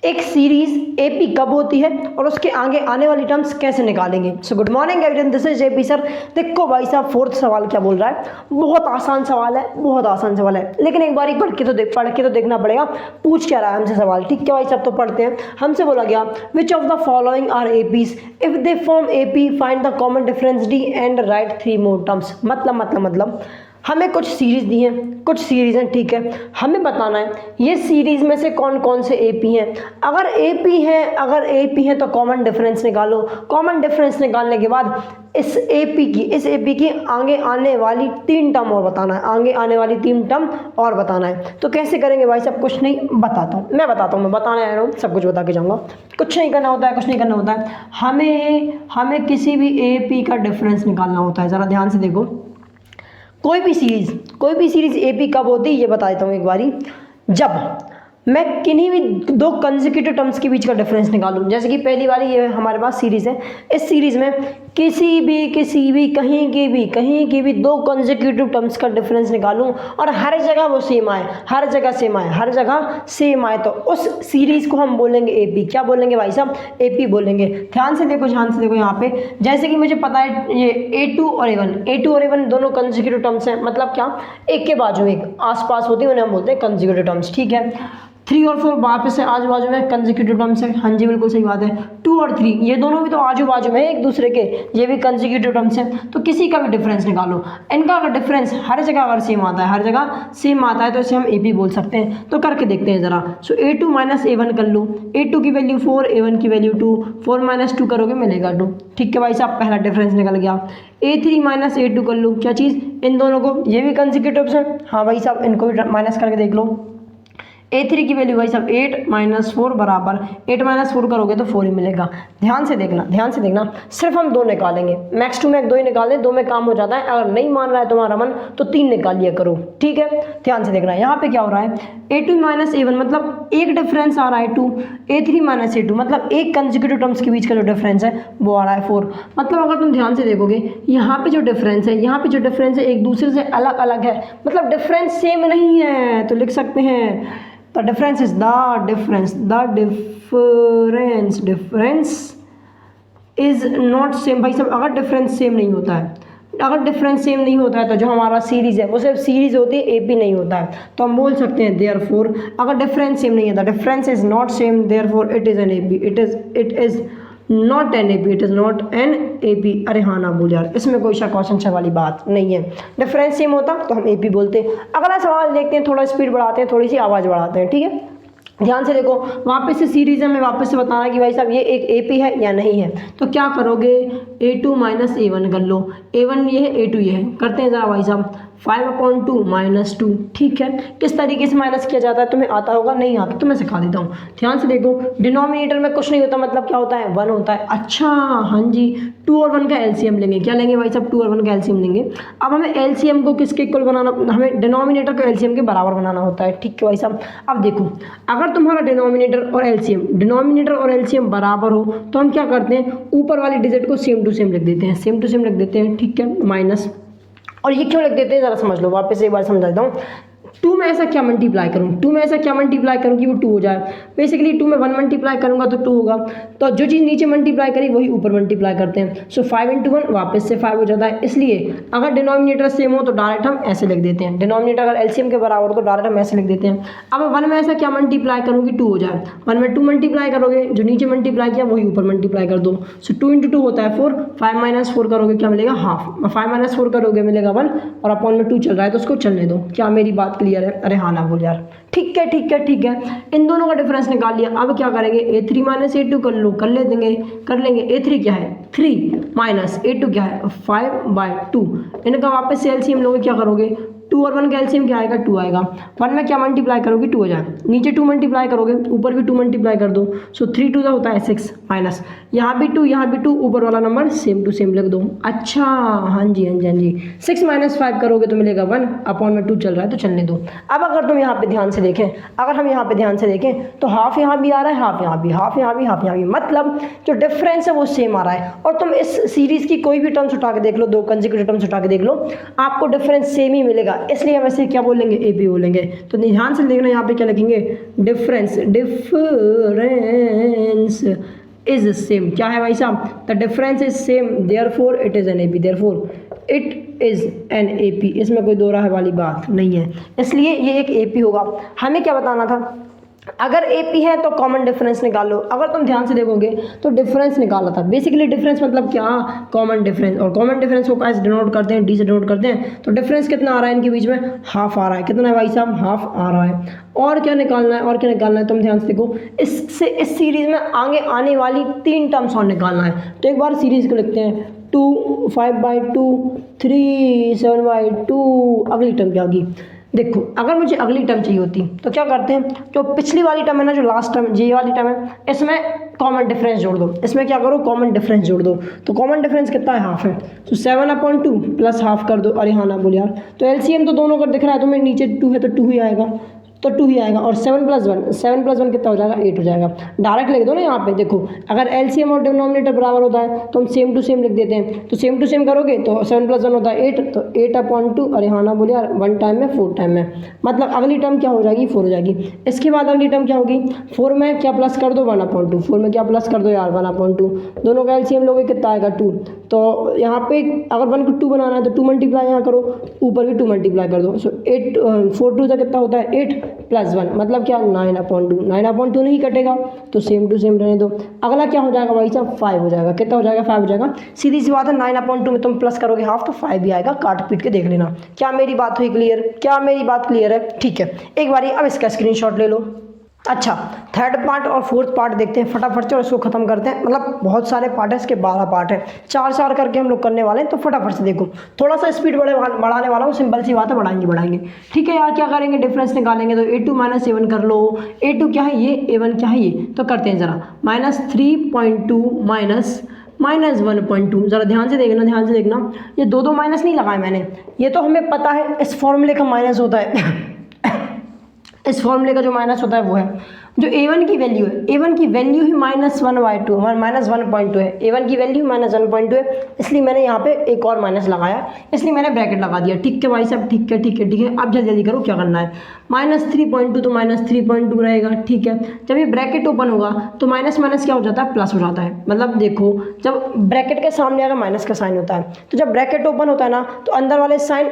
एक series AP कब होती है और उसके आगे आने वाली टर्म्स कैसे निकालेंगे। So good morning everyone, this is AP sir. देखो भाई साहब, फोर्थ सवाल क्या बोल रहा है। बहुत आसान सवाल है, बहुत आसान सवाल है, लेकिन एक बार पढ़ के तो देखना पड़ेगा पूछ क्या रहा है हमसे सवाल। ठीक है भाई साहब, तो पढ़ते हैं। हमसे बोला गया which of the following are APs if they form AP find the common difference D and write 3 more terms. मतलब हमें कुछ सीरीज दी हैं, कुछ सीरीज हैं, ठीक है। हमें बताना है ये सीरीज में से कौन कौन से एपी हैं। अगर एपी है तो कॉमन डिफरेंस निकालो। कॉमन डिफरेंस निकालने के बाद इस एपी की आगे आने वाली 3 टर्म और बताना है, आगे आने वाली 3 टर्म और बताना है। तो कैसे करेंगे भाई साहब, कुछ नहीं बताता हूँ, मैं बताने आया हूँ, सब कुछ बता के जाऊँगा। कुछ नहीं करना होता है, हमें किसी भी एपी का डिफरेंस निकालना होता है। ज़रा ध्यान से देखो, कोई भी सीरीज एपी कब होती है ये बता देता हूँ एक बारी। जब मैं किन्हीं भी 2 कंसेक्यूटिव टर्म्स के बीच का डिफरेंस निकालूं, जैसे कि पहली वाली ये हमारे पास सीरीज है। इस सीरीज में किसी भी कहीं की भी 2 कंसेक्यूटिव टर्म्स का डिफरेंस निकालूं और हर जगह वो सेम आए, हर जगह सेम आए, तो उस सीरीज को हम बोलेंगे एपी। क्या बोलेंगे भाई साहब, एपी बोलेंगे। ध्यान से देखो यहाँ पे, जैसे कि मुझे पता है ये A2 और A1 दोनों कंसेक्यूटिव टर्म्स हैं। मतलब क्या, एक के बाजू एक आसपास होती है, उन्हें हम बोलते हैं कंसेक्यूटिव टर्म्स। ठीक है, 3 और 4 वापस से आजू बाजू में कंसेक्यूटिव टर्म्स है। हाँ जी, बिल्कुल सही बात है। 2 और 3 ये दोनों भी तो आजू बाजू में एक दूसरे के, ये भी कंसेक्यूटिव टर्म्स हैं। तो किसी का भी डिफरेंस निकालो, इनका अगर डिफरेंस हर जगह अगर सेम आता है तो इसे हम एपी बोल सकते हैं। तो करके देखते हैं ज़रा। सो A2 माइनस A1 कर लो। A2 की वैल्यू 4, A1 की वैल्यू 2, 4 माइनस 2 करोगे मिलेगा 2। ठीक है भाई साहब, पहला डिफरेंस निकल गया। A3 माइनस A2 कर लो। क्या चीज़, इन दोनों को, ये भी कंसेक्यूटिव्स हैं। हाँ भाई साहब, इनको भी माइनस करके देख लो। A3 की वैल्यू भाई साहब 8 माइनस 4 बराबर 8 माइनस 4 करोगे तो 4 ही मिलेगा। ध्यान से देखना, सिर्फ हम 2 निकालेंगे, मैक्स टू मैक्स 2 ही निकालें, 2 में काम हो जाता है। अगर नहीं मान रहा है तुम्हारा मन तो 3 निकाल लिया करो। ठीक है, ध्यान से देखना। यहाँ पे क्या हो रहा है, A2 माइनस A1 मतलब एक डिफरेंस आ रहा है 2, A3 माइनस A2 मतलब एक कंसेक्यूटिव टर्म्स के बीच का जो डिफरेंस है वो आ रहा है 4। मतलब अगर तुम ध्यान से देखोगे, यहाँ पे जो डिफरेंस है एक दूसरे से अलग अलग है, मतलब डिफरेंस सेम नहीं है। तो लिख सकते हैं the difference is the difference is not same। भाई साहब, अगर डिफरेंस सेम नहीं होता है तो जो हमारा सीरीज है वो सिर्फ सीरीज होती है, एपी नहीं होता है। तो हम बोल सकते हैं therefore अगर डिफरेंस सेम नहीं है, the difference is not same, therefore it is an AP, it is not an AP. अरे हाँ ना बोल यार, इसमें कोई क्वेश्चन वाली बात नहीं है। डिफरेंस सेम होता तो हम एपी बोलते। अगला सवाल देखते हैं, थोड़ा स्पीड बढ़ाते हैं, थोड़ी सी आवाज़ बढ़ाते हैं। ठीक है, ध्यान से देखो, वापस से सीरीज है, मैं वापस से बताना कि भाई साहब ये एक एपी है या नहीं है। तो क्या करोगे, A2 माइनस A1 कर लो। A1 ये है, A2 ये है। करते हैं ज़रा भाई साहब, 5/2 माइनस 2। ठीक है, किस तरीके से माइनस किया जाता है तुम्हें आता होगा, नहीं आता तो मैं सिखा देता हूँ। ध्यान से देखो, डिनोमिनेटर में कुछ नहीं होता, मतलब क्या होता है, 1 होता है। अच्छा हाँ जी, 2 और 1 का एलसीएम लेंगे। क्या लेंगे भाई साहब, 2 और 1 का एलसीएम लेंगे। अब हमें एलसीएम को किसके इक्वल बनाना, हमें डिनोमिनेटर को एलसीएम के बराबर बनाना होता है। ठीक है भाई साहब, अब देखो, अगर तुम्हारा डिनोमिनेटर और एलसीएम बराबर हो तो हम क्या करते हैं, ऊपर वाली डिजिट को सेम टू सेम लिख देते हैं। ठीक है, माइनस, और ये क्यों लिख देते हैं ज़रा समझ लो, वापस एक बार समझा देता हूँ। 2 में ऐसा क्या मल्टीप्लाई करूँ कि वो 2 हो जाए। बेसिकली 2 में 1 मल्टीप्लाई करूँगा तो 2 होगा, तो जो चीज़ नीचे मल्टीप्लाई करी वही ऊपर मल्टीप्लाई करते हैं। सो 5 × 1 वापस से 5 हो जाता है। इसलिए अगर डिनोमिनेटर सेम हो तो डायरेक्ट हम ऐसे लिख देते हैं, डिनोमिनेटर अगर एलसीएम के बराबर हो तो डायरेक्ट हम ऐसे लिख देते हैं। अब 1 में ऐसा क्या मल्टीप्लाई करूँ कि 2 हो जाए। 1 में 2 मल्टीप्लाई करोगे, जो नीचे मल्टीप्लाई किया वही ऊपर मल्टीप्लाई कर दो। सो 2 × 2 होता है 4, 5 माइनस 4 करोगे क्या मिलेगा, हाफ। 5 माइनस 4 करोगे मिलेगा 1, और अपॉन में 2 चल रहा है तो उसको चलने दो। क्या मेरी बात क्लियर है, अरे हाँ ना बोल यार। ठीक है, इन दोनों का डिफरेंस निकाल लिया। अब क्या करेंगे, A3 माइनस A2 कर लेंगे। A3 क्या है, 3 माइनस A2 क्या है, 5/2। इनका वापस से एलसीएम लोगे, क्या करोगे, 2 और 1 का एलसीएम क्या आएगा, 2 आएगा। 1 में क्या मल्टीप्लाई करोगे, 2 हो जाए, नीचे 2 मल्टीप्लाई करोगे, ऊपर भी 2 मल्टीप्लाई कर दो। सो 3 2 होता है 6 माइनस, यहाँ भी 2 ऊपर वाला नंबर सेम टू सेम लिख दो। अच्छा हाँ जी, 6 माइनस 5 करोगे तो मिलेगा 1, अपॉन में 2 चल रहा है तो चलने दो। अब अगर तुम यहाँ पे ध्यान से देखें, तो हाफ यहाँ भी आ रहा है, हाफ यहाँ भी, मतलब जो डिफरेंस है वो सेम आ रहा है। और तुम इस सीरीज की कोई भी टर्म्स उठा के देख लो, 2 कंसेक्यूटिव टर्म्स उठा के देख लो, आपको डिफरेंस सेम ही मिलेगा। इसलिए हम इसे क्या बोलेंगे, एपी बोलेंगे। तो ध्यान से देखना, यहाँ पे क्या लिखेंगे, डिफरेंस डिफरेंस इज सेम। क्या है भाई साहब, the difference is same, therefore it is an A P, therefore it is an A P. इसमें कोई दो राह वाली बात नहीं है, इसलिए ये एक ए पी होगा। हमें क्या बताना था, अगर ए पी है तो कॉमन डिफरेंस निकाल लो। अगर तुम ध्यान से देखोगे तो डिफरेंस निकाला था, बेसिकली डिफरेंस मतलब क्या, कॉमन डिफरेंस। और कॉमन डिफरेंस को कैसे डिनोट करते हैं, डी से डिनोट करते हैं। तो डिफरेंस कितना आ रहा है इनके बीच में, हाफ आ रहा है। कितना है भाई साहब, हाफ आ रहा है। और क्या निकालना है, और क्या निकालना है, तुम ध्यान से देखो, इससे इस सीरीज में आगे आने वाली 3 टर्म्स और निकालना है। तो एक बार सीरीज को लिखते हैं, 2 5/2 3 7/2। अगली टर्म क्या होगी, देखो अगर मुझे अगली टर्म चाहिए होती तो क्या करते हैं, जो पिछली वाली टर्म है ना, जो लास्ट टर्म ये वाली टर्म है, इसमें कॉमन डिफरेंस जोड़ दो। इसमें क्या करो, कॉमन डिफरेंस जोड़ दो। तो कॉमन डिफरेंस कितना है, हाफ है। तो 7/2 प्लस हाफ कर दो। अरे हाँ ना बोल यार, तो एलसीएम तो दोनों का दिख रहा है तुम्हें, नीचे 2 है तो 2 ही आएगा, तो 2 ही आएगा। और 7+1 कितना हो जाएगा, 8 हो जाएगा। डायरेक्ट लिख दो ना यहाँ पे, देखो अगर एलसीएम और डिनोमिनेटर बराबर होता है तो हम सेम टू सेम लिख देते हैं। तो सेम टू सेम करोगे तो 7+1 होता है 8, तो 8/2। अरे हाँ ना बोले यार, 1 टाइम में 4 टाइम में, मतलब अगली टर्म क्या हो जाएगी, 4 हो जाएगी। इसके बाद अगली टर्म क्या होगी, 4 में क्या प्लस कर दो, 1/2। 4 में क्या प्लस कर दो यार, 1/2। दोनों का एलसीएम लोगे कितना आएगा, 2। तो यहाँ पे अगर 1 को 2 बनाना है तो 2 मल्टीप्लाई यहाँ करो, ऊपर भी 2 मल्टीप्लाई कर दो। सो 8 4 2 कितना होता है, 8 + 1 मतलब क्या, 9/2। 9/2 नहीं कटेगा तो सेम टू सेम रहने दो। अगला क्या हो जाएगा भाई साहब, 5 हो जाएगा। कितना हो जाएगा, 5 हो जाएगा। सीधी सी बात है, 9/2 में तुम प्लस करोगे हाफ तो 5 भी आएगा। काट पीट के देख लेना। क्या मेरी बात हुई क्लियर, क्या मेरी बात क्लियर है, ठीक है। एक बारी अब इसका स्क्रीनशॉट ले लो। अच्छा, थर्ड पार्ट और फोर्थ पार्ट देखते हैं फटाफट से और इसको खत्म करते हैं। मतलब बहुत सारे पार्ट है, इसके 12 पार्ट है, 4 करके हम लोग करने वाले हैं। तो फटाफट से देखो, थोड़ा सा स्पीड बढ़ाने वाला हूँ, सिंपल सी बात है, बढ़ाएंगे ठीक है यार। क्या करेंगे, डिफरेंस निकालेंगे। तो a2 - a1 कर लो। a2 क्या है ये, a1 क्या है ये, तो करते हैं ज़रा। -3.2 -1.2। ज़रा ध्यान से देखना, ये दो माइनस नहीं लगाए मैंने, ये तो हमें पता है इस फॉर्मूले का माइनस होता है इस फॉर्मूले का जो माइनस होता है वो है जो a1 की वैल्यू है। a1 की वैल्यू ही -1/2 -1.2 है। a1 की वैल्यू -1.2 है, इसलिए मैंने यहाँ पे एक और माइनस लगाया, इसलिए मैंने ब्रैकेट लगा दिया। ठीक है भाई साहब, ठीक है। अब जल्दी करो, क्या करना है, -3.2 तो -3.2 रहेगा। ठीक है, जब ये ब्रैकेट ओपन होगा तो माइनस क्या हो जाता है, प्लस हो जाता है। मतलब देखो, जब ब्रैकेट के सामने अगर माइनस का साइन होता है, तो जब ब्रैकेट ओपन होता है ना, तो अंदर वाले साइन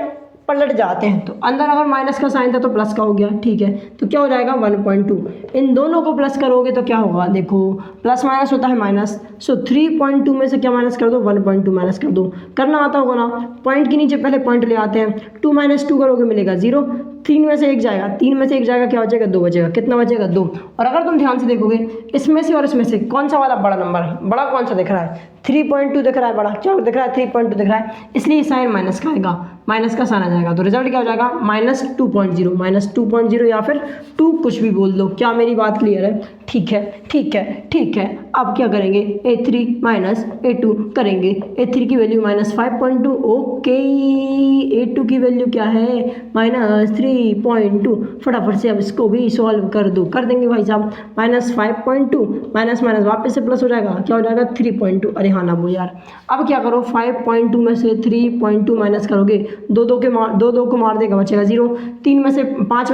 पलट जाते हैं। तो अंदर अगर माइनस का साइन था तो प्लस का हो गया। ठीक है, तो क्या हो जाएगा, 1.2। इन दोनों को प्लस करोगे तो क्या होगा, देखो प्लस माइनस होता है माइनस। सो 3.2 में से क्या माइनस कर दो, 1.2 माइनस कर दो। करना आता होगा ना, पॉइंट के नीचे पहले पॉइंट ले आते हैं। 2 - 2 करोगे मिलेगा 0। 3 में से 1 जाएगा, 3 में से 1 जाएगा, क्या बचेगा, 2 बचेगा। कितना बचेगा, 2। और अगर तुम ध्यान से देखोगे, इसमें से और इसमें से कौन सा वाला बड़ा नंबर है, बड़ा कौन सा दिख रहा है, 3.2 दिख रहा है बड़ा। क्या दिख रहा है, 3.2 दिख रहा है, इसलिए साइन माइनस का आएगा, माइनस का साइन आ जाएगा। तो रिजल्ट क्या हो जाएगा, -2.0 या फिर 2 कुछ भी बोल दो। क्या मेरी बात क्लियर है, ठीक है। अब क्या करेंगे, a3 - a2 करेंगे। a3 की वैल्यू -5.2, ओके। a2 की वैल्यू क्या है, -3.2। फटाफट से अब इसको भी सॉल्व कर दो, कर देंगे भाई साहब। -5.2 माइनस वापस से प्लस हो जाएगा, क्या हो जाएगा, 3.2। अरे हाँ ना वो यार, अब क्या करो, 5.2 में से 3.2 माइनस करोगे, दो को मार देगा, बचेगा 0। 5 में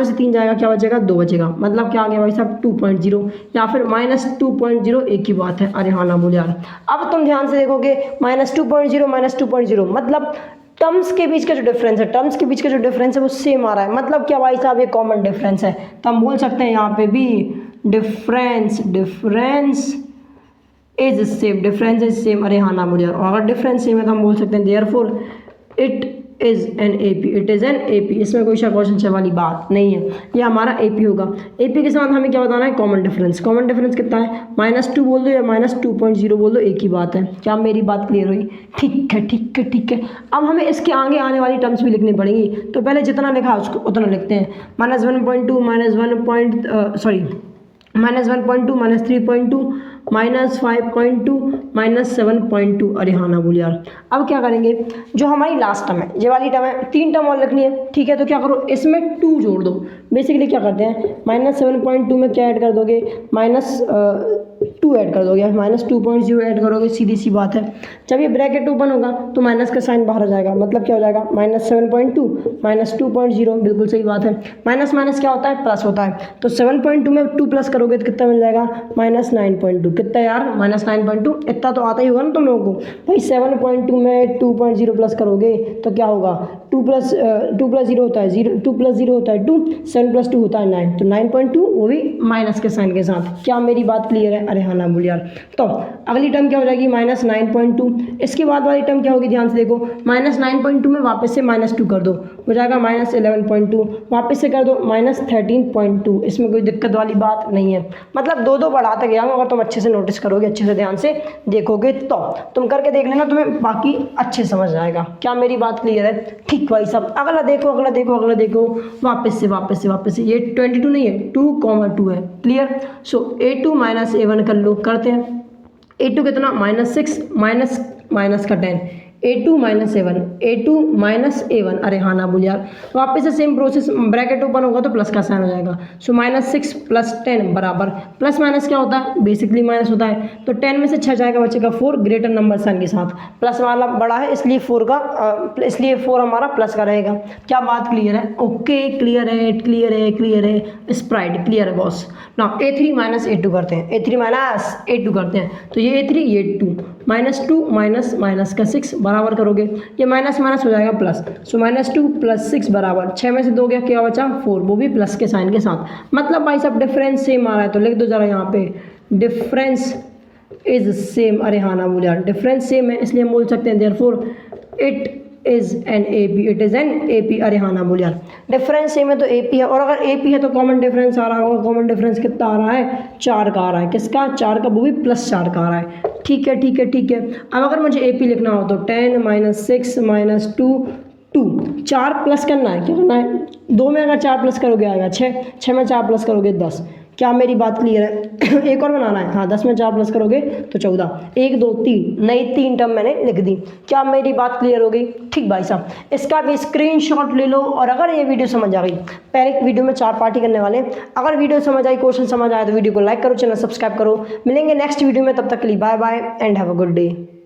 से 3 जाएगा, क्या बचेगा, 2 बचेगा। मतलब क्या आ गया भाई साहब, 2.0 या फिर -2.0, एक ही बात है। अरे हाँ ना बोल यार। अब तुम ध्यान से देखोगे, -2.0 मतलब टर्म्स के बीच का जो डिफरेंस है वो सेम आ रहा है। मतलब क्या भाई साहब, ये कॉमन डिफरेंस है। तो हम बोल सकते हैं यहाँ पे भी डिफरेंस इज सेम। अरे हाँ ना बोल यार। और अगर डिफरेंस सेम है तो हम बोल सकते हैं therefore it is an A P. इसमें कोई शक वाली बात नहीं है, ये हमारा ए पी होगा। ए पी के साथ हमें क्या बताना है, कॉमन डिफरेंस कितना है, -2 बोल दो या -2.0 बोल दो, एक ही बात है। क्या मेरी बात क्लियर हुई, ठीक है। अब हमें इसके आगे आने वाली टर्म्स भी लिखनी पड़ेंगी। तो पहले जितना लिखा उसको उतना लिखते हैं। -1.2 -1.2 -3.2 -5.2 -7.2। अरे हाँ ना बोल यार। अब क्या करेंगे, जो हमारी लास्ट टर्म है, ये वाली टर्म है, 3 टर्म और लिखनी है। ठीक है, तो क्या करो, इसमें 2 जोड़ दो। बेसिकली क्या करते हैं, -7.2 में क्या ऐड कर दोगे, -2 2 ऐड कर दोगे, माइनस 2.0 ऐड करोगे, सीधी सी बात है। जब ये ब्रैकेट ओपन होगा तो माइनस का साइन बाहर आ जाएगा, मतलब क्या हो जाएगा माइनस 7.2 माइनस 2.0, बिल्कुल सही बात है। माइनस माइनस क्या होता है, प्लस होता है। तो 7.2 में 2 प्लस करोगे तो कितना मिल जाएगा, माइनस 9.2। कितना यार, माइनस 9.2। इतना तो आता ही होगा ना तुम लोगों को भाई। 7.2 में 2.0 प्लस करोगे तो क्या होगा, 2 प्लस 0 होता है 0, 2 प्लस 0 होता है 2, 7 प्लस 2 होता है 9, तो 9.2 वो भी माइनस के साइन के साथ। क्या मेरी बात क्लियर है? अरे हाँ ना बोल यार। तो अगली टर्म क्या हो जाएगी, माइनस 9.2। इसके बाद वाली टर्म क्या होगी, ध्यान से देखो, माइनस 9.2 में वापस से माइनस 2 कर दो, हो जाएगा माइनस 11.2, वापस से कर दो माइनस 13.2। इसमें कोई दिक्कत वाली बात नहीं है, मतलब दो दो बढ़ाते गया हूँ। अगर तुम अच्छे से नोटिस करोगे, अच्छे से ध्यान से देखोगे तो तुम करके देख लेना, तुम्हें बाकी अच्छे समझ आएगा। क्या मेरी बात क्लियर है? ठीक भाई साहब। अगला देखो, अगला देखो, अगला देखो, वापस से ये 22 नहीं है, 2,2 है। क्लियर? सो A2 माइनस A1 कर लो, करते हैं। A2 कितना, माइनस 6 माइनस का 10, A2 माइनस A1, अरे हाँ ना बोल यार। वापस से सेम प्रोसेस, ब्रैकेट ओपन होगा तो प्लस का साइन हो जाएगा। सो माइनस 6 प्लस 10 बराबर, प्लस माइनस क्या होता है, बेसिकली माइनस होता है। तो 10 में से 6 जाएगा, बचेगा 4, ग्रेटर नंबर साइन के साथ। प्लस वाला बड़ा है इसलिए 4 हमारा प्लस का रहेगा। क्या बात क्लियर है? ओके, क्लियर है स्प्राइट, क्लियर है बॉस। ना A3 माइनस A2 करते हैं, A3 माइनस A2 करते हैं, तो ये A3 ये 2, माइनस 2 माइनस का 6 बराबर करोगे, ये माइनस माइनस हो जाएगा प्लस। सो माइनस 2 प्लस 6 बराबर 6 में से 2 गया, क्या बचा 4, वो भी प्लस के साइन के साथ। मतलब भाई साहब डिफरेंस सेम आ रहा है, तो लिख दो जरा यहाँ पे, डिफरेंस इज सेम। अरे हाँ ना बोल यार, डिफरेंस सेम है इसलिए हम बोल सकते हैं therefore it is an AP। अरे हाँ ना बोल यार, डिफरेंस सेम है तो AP है, और अगर AP है तो कॉमन डिफरेंस आ रहा होगा। कॉमन डिफरेंस कितना आ रहा है, 4 का आ रहा है। किसका, 4 का, वो भी प्लस 4 का आ रहा है। ठीक है। अब अगर मुझे AP लिखना हो तो 10 माइनस 6 माइनस 2 4 प्लस करना है, क्या करना है, 2 में अगर 4 प्लस करोगे आएगा 6 में 4 प्लस करोगे 10। क्या मेरी बात क्लियर है? एक और बनाना है, हाँ, 10 में 4 प्लस करोगे तो 14, 1 2 3, नई 3 टर्म मैंने लिख दी। क्या मेरी बात क्लियर हो गई? ठीक भाई साहब, इसका भी स्क्रीनशॉट ले लो। और अगर ये वीडियो समझ आ गई, पहले वीडियो में 4 पार्टी करने वाले, अगर वीडियो समझ आई, क्वेश्चन समझ आया तो वीडियो को लाइक करो, चैनल सब्सक्राइब करो। मिलेंगे नेक्स्ट वीडियो में, तब तक के लिए bye bye and have a good day.